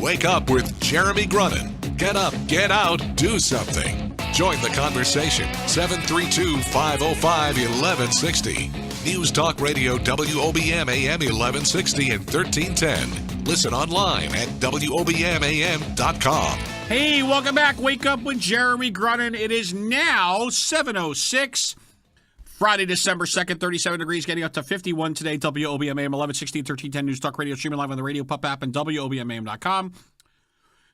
Wake Up with Jeremy Grunin. Get up, get out, do something. Join the conversation. 732-505-1160. News Talk Radio WOBM AM 1160 and 1310. Listen online at WOBMAM.com. Hey, welcome back. Wake Up with Jeremy Grunin. It is now 7:06. Friday, December 2nd, 37 degrees, getting up to 51 today. WOBM AM 1160 and 1310 News Talk Radio, streaming live on the radio, pup app, and WOBMAM.com.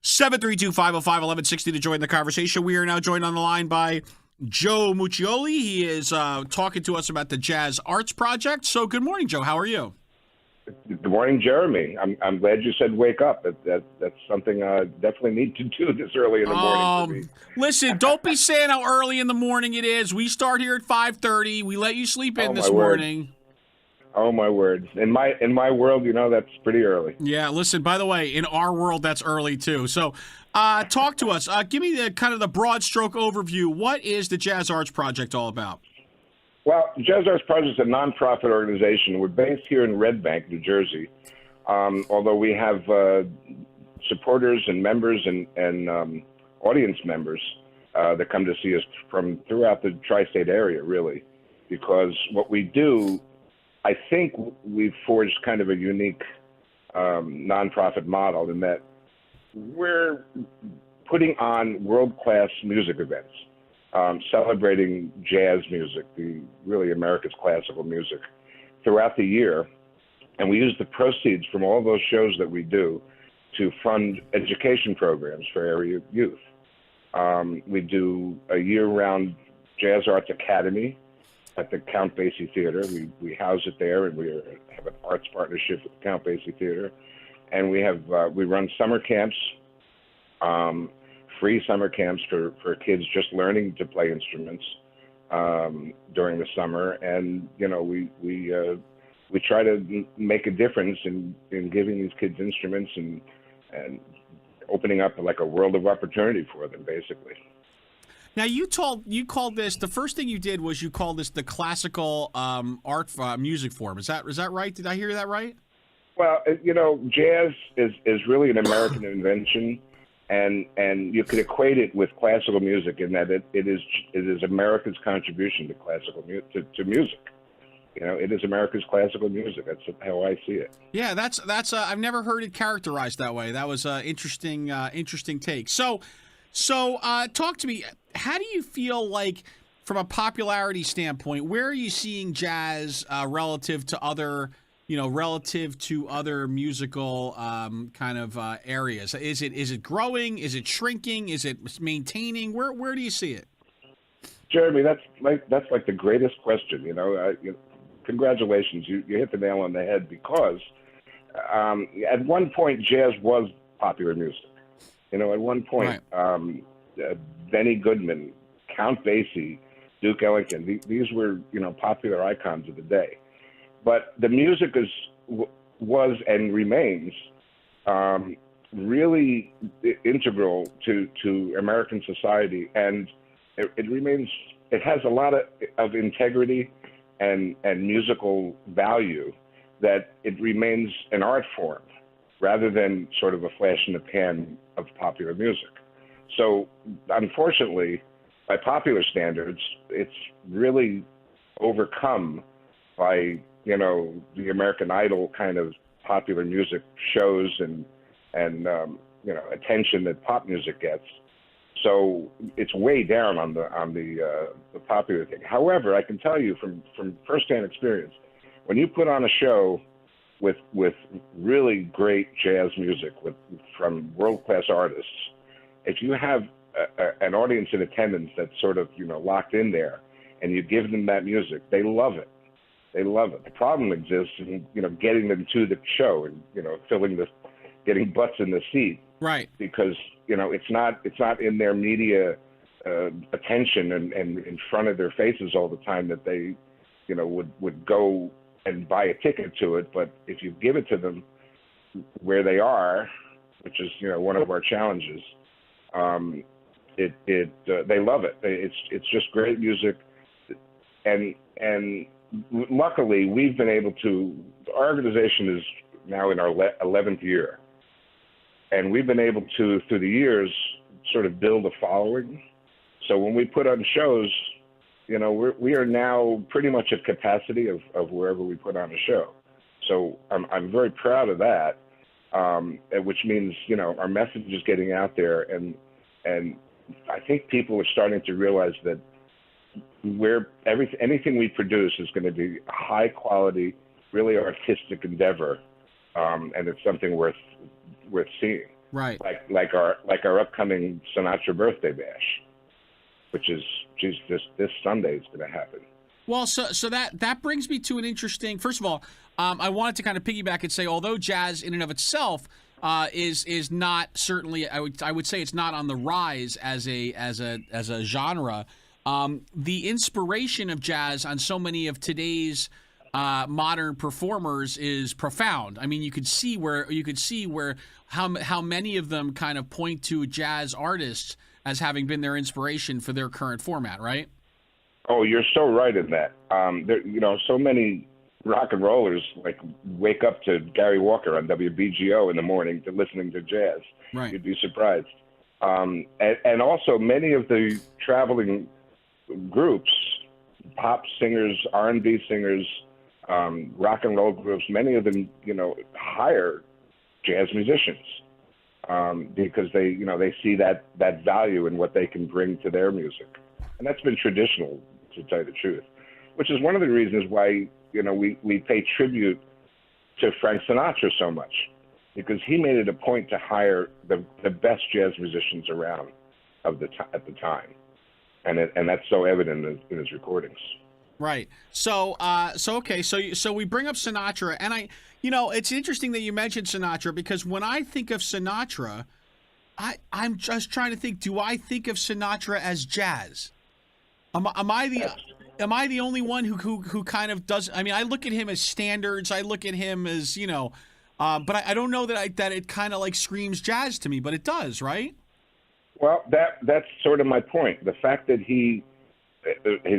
732-505-1160 to join the conversation. We are now joined on the line by Joe Muccioli. He is talking to us about the Jazz Arts Project. So good morning, Joe. How are you? Good morning, Jeremy. I'm glad you said wake up. That's something I definitely need to do this early in the morning for me. Listen, don't be saying how early in the morning it is. We start here at 5:30. We let you sleep in this morning. Oh, my word. In my world, that's pretty early. Yeah, listen, by the way, in our world, that's early too. So talk to us. Give me the kind of the broad stroke overview. What is the Jazz Arts Project all about? Well, Jazz Arts Project is a nonprofit organization. We're based here in Red Bank, New Jersey, although we have supporters and members and audience members that come to see us from throughout the tri-state area, really, because what we do, I think we've forged kind of a unique nonprofit model in that we're putting on world-class music events. Celebrating jazz music, really America's classical music, throughout the year. And we use the proceeds from all those shows that we do to fund education programs for area youth. We do a year-round Jazz Arts Academy at the Count Basie Theater. We house it there, and we have an arts partnership with the Count Basie Theater. And we run summer camps, free summer camps for kids just learning to play instruments during the summer, and we try to make a difference in giving these kids instruments and opening up like a world of opportunity for them, basically. Now you called this, the first thing you did was you called this the classical art music form. Is that right? Did I hear that right? Well, jazz is really an American invention. And you could equate it with classical music in that it is America's contribution to classical to music. It is America's classical music. That's how I see it. Yeah, that's I've never heard it characterized that way. That was an interesting take. So talk to me. How do you feel like, from a popularity standpoint, where are you seeing jazz relative to other musical kind of areas? Is it growing? Is it shrinking? Is it maintaining? Where do you see it? Jeremy, that's like the greatest question. Congratulations, you hit the nail on the head, because at one point jazz was popular music. At one point, right. Benny Goodman, Count Basie, Duke Ellington, these were popular icons of the day. But the music was and remains really integral to American society, and it has a lot of integrity and musical value, that it remains an art form rather than sort of a flash in the pan of popular music. So unfortunately, by popular standards, it's really overcome by the American Idol kind of popular music shows and attention that pop music gets. So it's way down on the popular thing. However, I can tell you from firsthand experience, when you put on a show with really great jazz music from world-class artists, if you have an audience in attendance that's sort of locked in there, and you give them that music, they love it. They love it. The problem exists in getting them to the show and getting butts in the seat, right? Because it's not in their media attention and in front of their faces all the time that they would go and buy a ticket to it. But if you give it to them where they are, which is one of our challenges, they love it. It's just great music, and luckily we've been able to. Our organization is now in our 11th year, and we've been able to, through the years, sort of build a following. So when we put on shows, you know, we are now pretty much at capacity of wherever we put on a show. So I'm very proud of that, which means, you know, our message is getting out there, and I think people are starting to realize that anything we produce is going to be a high quality, really artistic endeavor, and it's something worth seeing. Right. Like our upcoming Sinatra birthday bash, which is this Sunday is going to happen. Well, so that brings me to an interesting. First of all, I wanted to kind of piggyback and say, although jazz in and of itself is not certainly, I would say it's not on the rise as a genre. The inspiration of jazz on so many of today's modern performers is profound. I mean, you could see where how many of them kind of point to jazz artists as having been their inspiration for their current format, right? Oh, you're so right in that. There, you know, so many rock and rollers like wake up to Gary Walker on WBGO in the morning to listening to jazz. Right. You'd be surprised. And also many of the traveling groups, pop singers, R&B singers, rock and roll groups, many of them, you know, hire jazz musicians because they see that value in what they can bring to their music. And that's been traditional, to tell you the truth, which is one of the reasons why, you know, we pay tribute to Frank Sinatra so much, because he made it a point to hire the best jazz musicians around at the time. And that's so evident in his recordings. Right. So we bring up Sinatra, and it's interesting that you mentioned Sinatra, because when I think of Sinatra, I'm just trying to think, do I think of Sinatra as jazz? Am I the only one who kind of does? I mean, I look at him as standards. I look at him as, but I don't know that it kind of like screams jazz to me, but it does, right? Well, that's sort of my point. The fact that he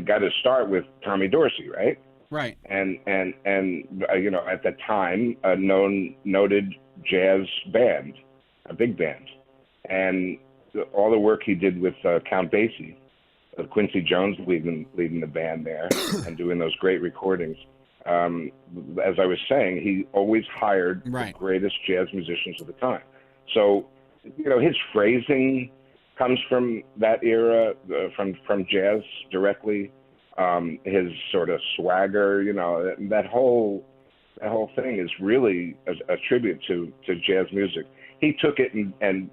got his start with Tommy Dorsey, right? Right. And at the time, a noted jazz band, a big band, and all the work he did with Count Basie, Quincy Jones leading the band there and doing those great recordings. As I was saying, he always hired the greatest jazz musicians of the time. So, his phrasing comes from that era, from jazz directly. His sort of swagger, that whole thing is really a tribute to jazz music. He took it and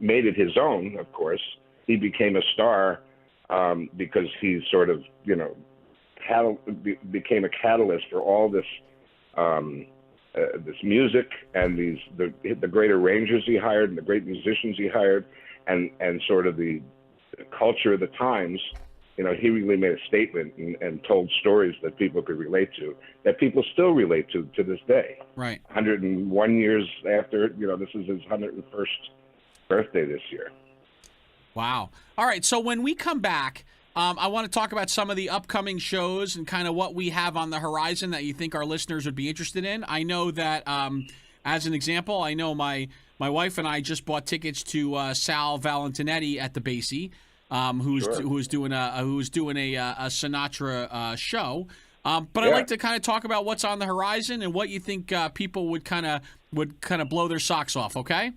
made it his own. Of course, he became a star because he sort of became a catalyst for all this this music and the great arrangers he hired and the great musicians he hired. And sort of the culture of the times, he really made a statement and told stories that people could relate to, that people still relate to this day. Right. 101 years after, this is his 101st birthday this year. Wow. All right. So when we come back, I want to talk about some of the upcoming shows and kind of what we have on the horizon that you think our listeners would be interested in. I know that, as an example, I know my wife and I just bought tickets to Sal Valentinetti at the Basie, who's doing a Sinatra show. But I'd like to kind of talk about what's on the horizon and what you think people would kind of blow their socks off. Okay.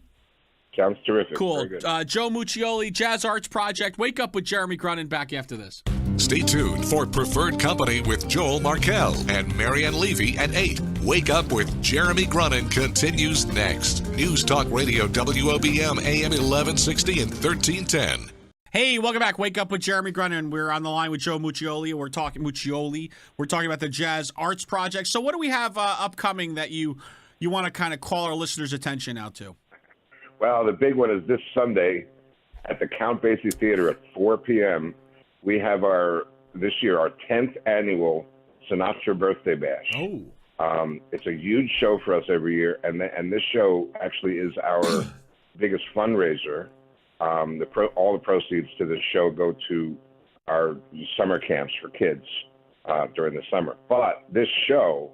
Sounds terrific. Cool. Very good. Joe Muccioli, Jazz Arts Project. Wake Up with Jeremy Grunin. Back after this. Stay tuned for Preferred Company with Joel Markell and Marianne Levy at 8. Wake Up with Jeremy Grunin continues next. News Talk Radio WOBM AM 1160 and 1310. Hey, welcome back. Wake Up with Jeremy Grunin. We're on the line with Joe Muccioli. We're talking about the Jazz Arts Project. So what do we have upcoming that you want to kind of call our listeners' attention out to? Well, the big one is this Sunday at the Count Basie Theater at 4 p.m. We have this year our 10th annual Sinatra Birthday Bash. Oh. It's a huge show for us every year, and this show actually is our biggest fundraiser. All the proceeds to this show go to our summer camps for kids during the summer. But this show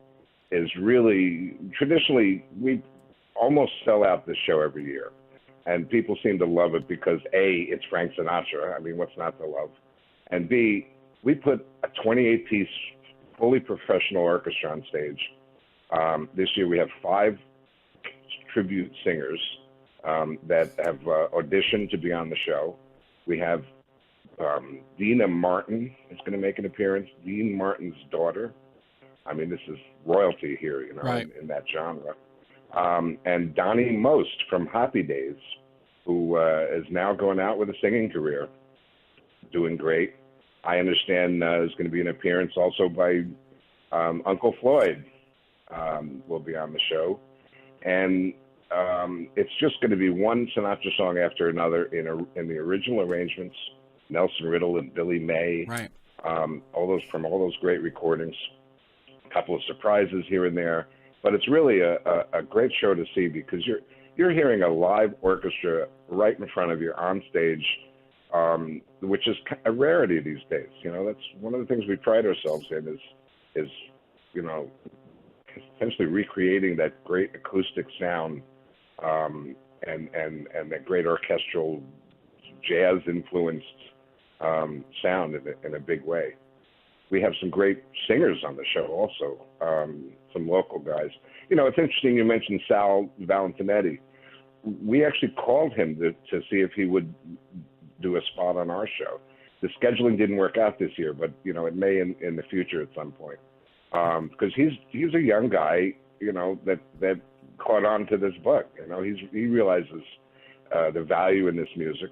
is really, traditionally, almost sell out this show every year. And people seem to love it because, A, it's Frank Sinatra. I mean, what's not to love? And B, we put a 28-piece, fully professional orchestra on stage. This year we have 5 tribute singers that have auditioned to be on the show. We have Dina Martin is going to make an appearance. Dean Martin's daughter. I mean, this is royalty here, you know, right. in that genre. And Donnie Most from Happy Days, who is now going out with a singing career, doing great. I understand there's going to be an appearance also by Uncle Floyd will be on the show. And it's just going to be one Sinatra song after another in the original arrangements. Nelson Riddle and Billy May, right? All those great recordings. A couple of surprises here and there, but it's really a great show to see because you're hearing a live orchestra right in front of you on stage, which is a rarity these days. You know, that's one of the things we pride ourselves in is you know, essentially recreating that great acoustic sound and that great orchestral jazz influenced sound in a big way. We have some great singers on the show also, some local guys. You know, it's interesting you mentioned Sal Valentinetti. We actually called him to see if he would do a spot on our show. The scheduling didn't work out this year, but, you know, it may in the future at some point. Because he's a young guy, you know, that caught on to this book. You know, he realizes the value in this music,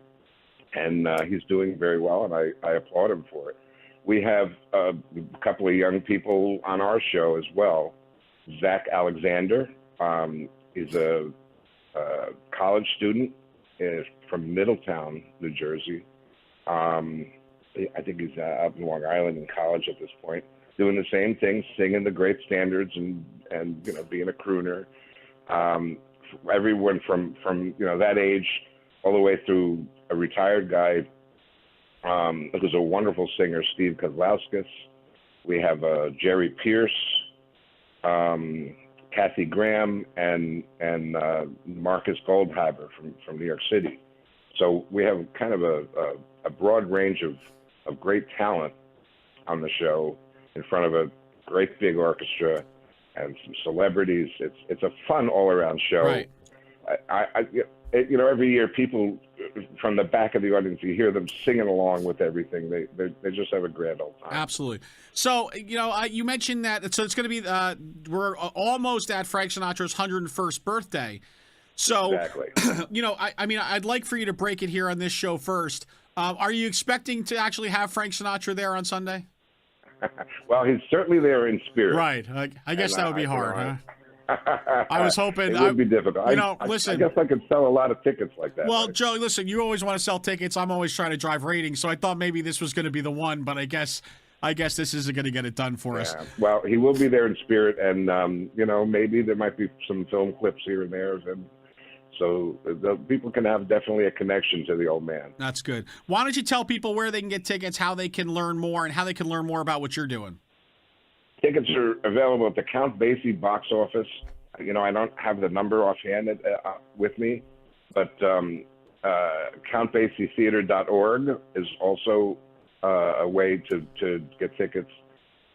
and he's doing very well, and I applaud him for it. We have a couple of young people on our show as well. Zach Alexander is a college student from Middletown, New Jersey. I think he's out in Long Island in college at this point, doing the same thing, singing the great standards and you know, being a crooner. Everyone from you know, that age all the way through a retired guy who's a wonderful singer, Steve Kozlowskis. We have Jerry Pierce, Kathy Graham, and Marcus Goldhaber from New York City. So we have kind of a broad range of great talent on the show in front of a great big orchestra and some celebrities. It's a fun all-around show. Right. You know, every year people from the back of the audience, you hear them singing along with everything. They just have a grand old time. Absolutely. So, you know, you mentioned that. So it's going to be we're almost at Frank Sinatra's 101st birthday. So, exactly. You know, I mean, I'd like for you to break it here on this show first. Are you expecting to actually have Frank Sinatra there on Sunday? Well, he's certainly there in spirit. Right. I guess that would be hard, huh? I was hoping. It would be difficult. You know, listen. I guess I could sell a lot of tickets like that. Well, right? Joe, listen, you always want to sell tickets. I'm always trying to drive ratings, so I thought maybe this was going to be the one, but I guess this isn't going to get it done for us. Well, he will be there in spirit, and you know, maybe there might be some film clips here and there, and so the people can have definitely a connection to the old man. That's good. Why don't you tell people where they can get tickets, how they can learn more, and how they can learn more about what you're doing? Tickets are available at the Count Basie box office. You know, I don't have the number offhand with me, but CountBasieTheater.org is also a way to get tickets.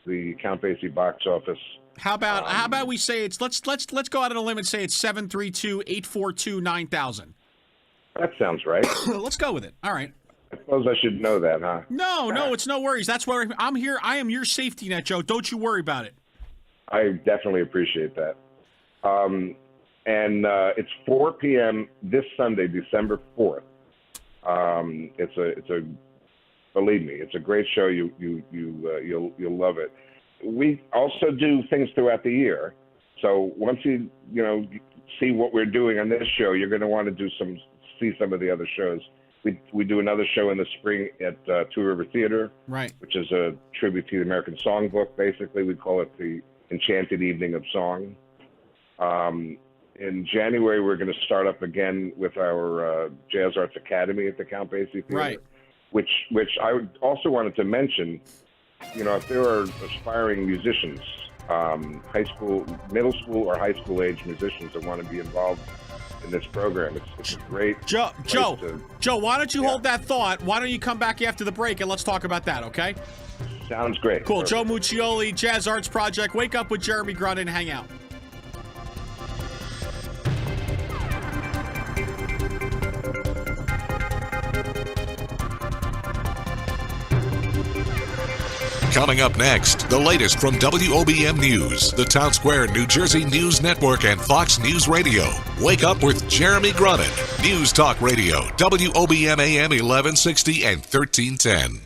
The Count Basie box office. How about we say it's let's go out on a limb and say it's 732-842-9000. That sounds right. Let's go with it. All right. I suppose I should know that, huh? No, it's no worries. That's where I'm here. I am your safety net, Joe. Don't you worry about it. I definitely appreciate that. And it's 4 p.m. this Sunday, December 4th. It's a believe me, it's a great show. You'll love it. We also do things throughout the year. So once you see what we're doing on this show, you're going to want to see some of the other shows. We do another show in the spring at Two River Theater, right, which is a tribute to the American Songbook. Basically, we call it the Enchanted Evening of Song. In January, we're going to start up again with our Jazz Arts Academy at the Count Basie Theater, right, which I also wanted to mention. You know, if there are aspiring musicians high school, middle school, or high school age musicians that want to be involved in this program. It's a great Joe, why don't you Yeah. hold that thought? Why don't you come back after the break and let's talk about that, okay? Sounds great. Cool. Perfect. Joe Muccioli, Jazz Arts Project. Wake up with Jeremy Grunin. Hang out. Coming up next, the latest from WOBM News, the Town Square, New Jersey News Network, and Fox News Radio. Wake up with Jeremy Grunin. News Talk Radio, WOBM AM 1160 and 1310.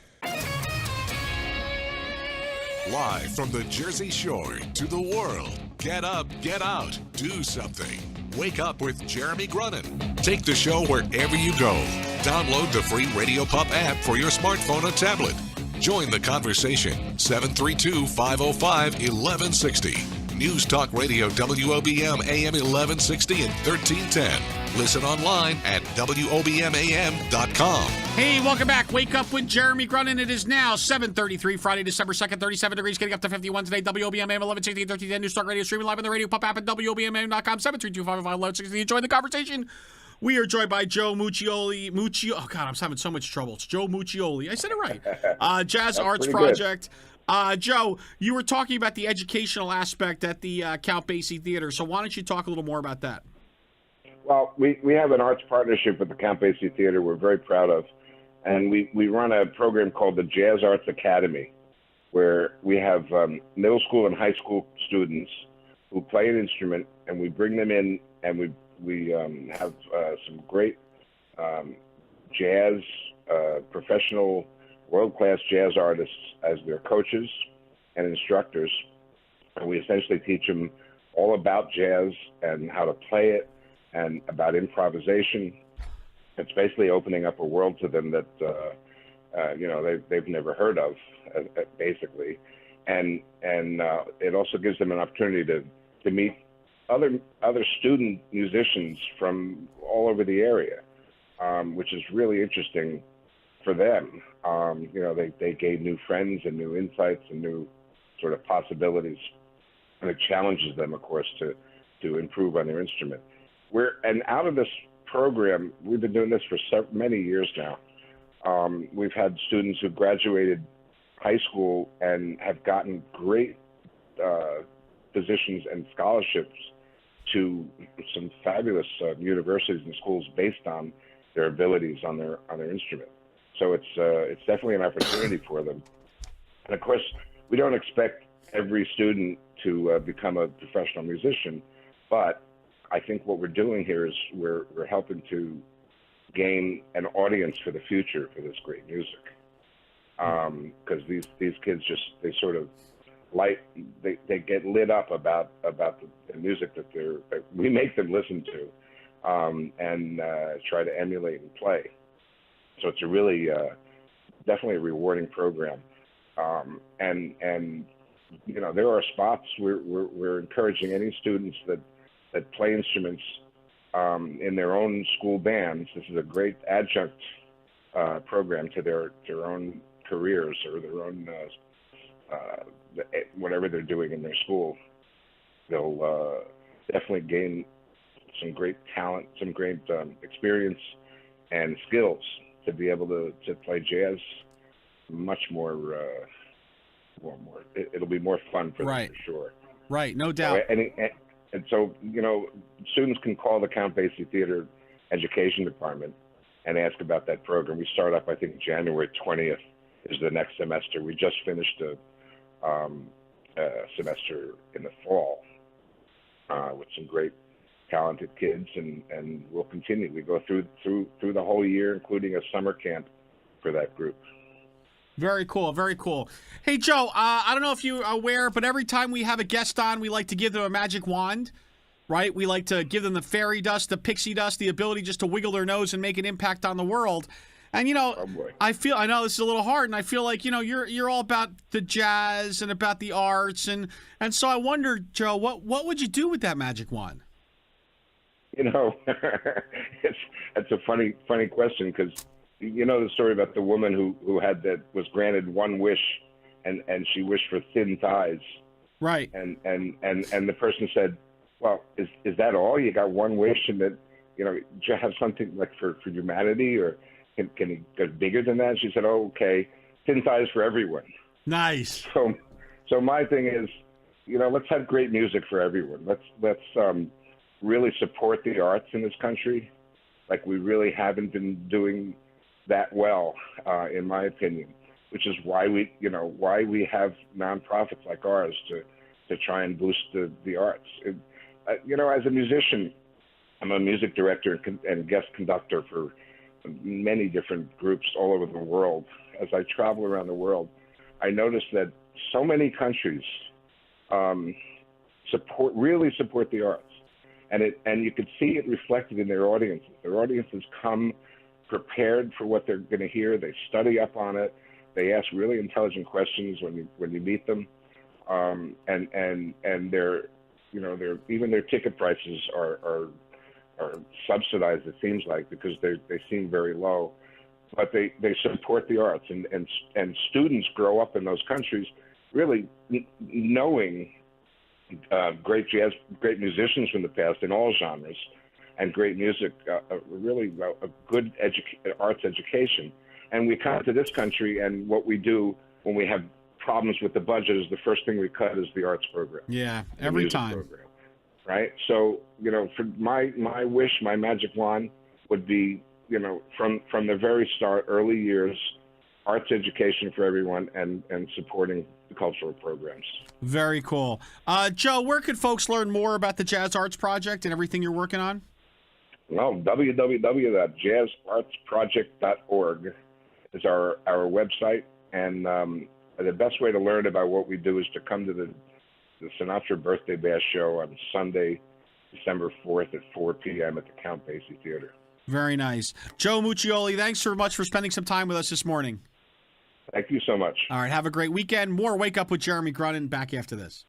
Live from the Jersey Shore to the world. Get up, get out, do something. Wake up with Jeremy Grunin. Take the show wherever you go. Download the free Radio Pup app for your smartphone or tablet. Join the conversation. 732-505-1160. News Talk Radio, WOBM AM 1160 and 1310. Listen online at WOBMAM.com. Hey, welcome back. Wake up with Jeremy Grunin. It is now 7:33, Friday, December 2nd, 37 degrees, getting up to 51 today. WOBM AM 1160 and 1310. News Talk Radio, streaming live on the Radio Pup app at WOBMAM.com. 732-505-1160. Enjoy the conversation. We are joined by Joe Muccioli. Oh, God, I'm having so much trouble. It's Joe Muccioli. I said it right. Jazz Arts Project. Joe, you were talking about the educational aspect at the Count Basie Theater, so why don't you talk a little more about that? Well, we have an arts partnership with the Count Basie Theater we're very proud of. And we run a program called the Jazz Arts Academy, where we have middle school and high school students who play an instrument, and we bring them in, and we have some great jazz, professional, world-class jazz artists as their coaches and instructors. And we essentially teach them all about jazz and how to play it and about improvisation. It's basically opening up a world to them that, they've never heard of, basically. And it also gives them an opportunity to meet other student musicians from all over the area, which is really interesting for them. They gain new friends and new insights and new sort of possibilities, and it challenges them, of course, to improve on their instrument. And out of this program, we've been doing this for many years now. We've had students who graduated high school and have gotten great positions and scholarships to some fabulous universities and schools based on their abilities on their instrument. So it's definitely an opportunity for them. And of course, we don't expect every student to become a professional musician, but I think what we're doing here is we're helping to gain an audience for the future for this great music. Because these kids they sort of they get lit up about the music that we make them listen to, and try to emulate and play. So it's a really definitely a rewarding program. And there are spots we're encouraging any students that play instruments in their own school bands. This is a great adjunct program to their own careers or their own whatever they're doing in their school. They'll definitely gain some great talent, some great experience and skills to be able to play jazz much more. It'll be more fun for them, for sure. Right, no doubt. And so, students can call the Count Basie Theater Education Department and ask about that program. We start up, I think, January 20th is the next semester. We just finished a semester in the fall with some great, talented kids, and we'll continue. We go through the whole year, including a summer camp for that group. Very cool, very cool. Hey, Joe, I don't know if you're aware, but every time we have a guest on, we like to give them a magic wand, right? We like to give them the fairy dust, the pixie dust, the ability just to wiggle their nose and make an impact on the world. And, I know this is a little hard, and I feel like, you're all about the jazz and about the arts. And so I wonder, Joe, what would you do with that magic wand? That's a funny question, because the story about the woman who was granted one wish, and she wished for thin thighs, Right. And the person said, well, is that all? You got one wish, and that, you know, do you have something like for humanity, or can it get bigger than that? She said, oh, okay, tin thighs for everyone. Nice. So my thing is, you know, let's have great music for everyone. Let's really support the arts in this country, like we really haven't been doing that well, in my opinion. Which is why we have nonprofits like ours to try and boost the arts. You know, as a musician, I'm a music director and guest conductor for many different groups all over the world. As I travel around the world, I notice that so many countries really support the arts, and you could see it reflected in their audiences. Their audiences come prepared for what they're going to hear. They study up on it. They ask really intelligent questions when you meet them, and their even their ticket prices are subsidized. It seems like, because they seem very low, but they support the arts, and students grow up in those countries really knowing great musicians from the past in all genres, and great music, really a good arts education. And we come to this country, and what we do when we have problems with the budget is the first thing we cut is the arts program. Yeah, every time. Program, right? So, you know, for my wish, my magic wand would be, you know, from the very start, early years, arts education for everyone, and supporting the cultural programs. Very cool. Joe, where could folks learn more about the Jazz Arts Project and everything you're working on? Well, www.jazzartsproject.org is our website, and the best way to learn about what we do is to come to the Sinatra Birthday Bash Show on Sunday, December 4th at 4 p.m. at the Count Basie Theater. Very nice. Joe Muccioli, thanks so much for spending some time with us this morning. Thank you so much. All right, have a great weekend. More Wake Up with Jeremy Grunin back after this.